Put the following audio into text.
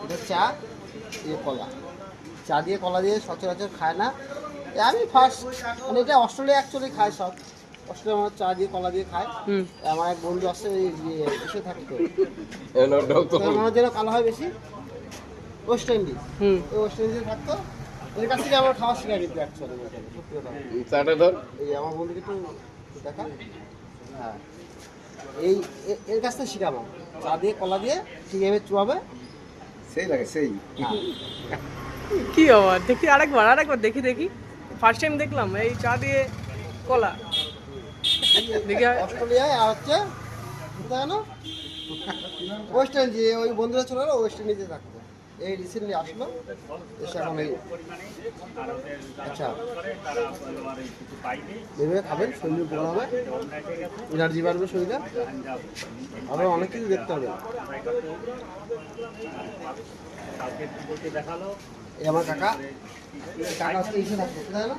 এটা চা, এই কলা। চা দিয়ে কলা দিয়ে সচরাচর খায় না, আমি ফার্স্ট, মানে এটা অস্ট্রেলিয়া অ্যাকচুয়ালি খায় সব। অস্ট্রেলিয়া আমার চা দিয়ে কলা দিয়ে খায়। আমার এক বন্ধু আসছে এসে থাকতো, আমার যেন কালো হয় বেশি, ওয়েস্ট ইন্ডিজ। ওই ওয়েস্ট ইন্ডিজে থাকতো, এর কাছ থেকে আমার খাওয়া শিখাই কিন্তু অ্যাকচুয়ালি সত্যি কথা। এই আমার বন্ধুকে একটু দেখা, হ্যাঁ এই এর কাছ থেকে শিখাবো চা দিয়ে কলা দিয়ে কীভাবে চুয়াবে, সেই লাগে সেই। কি আবার দেখি, আরেকবার দেখি ফার্স্ট টাইম দেখলাম এই চা দিয়ে কলা। দেখি অস্ট্রেলিয়ায় আর হচ্ছে কোথায় না ওয়েস্ট ইন্ডিজে, ওই বন্ধুরা ছিল না ওয়েস্ট ইন্ডিজে থাকতো, এই রিসেন্টলি আসলো এসে এখন এই। আচ্ছা এভাবে খাবেন, শরীর উপকার হবে, এনার্জি বাড়বে শরীরে, আরও অনেক কিছু দেখতে হবে। এই আমার কাকা, কাকা হচ্ছে এসে থাকতো কোথায় না।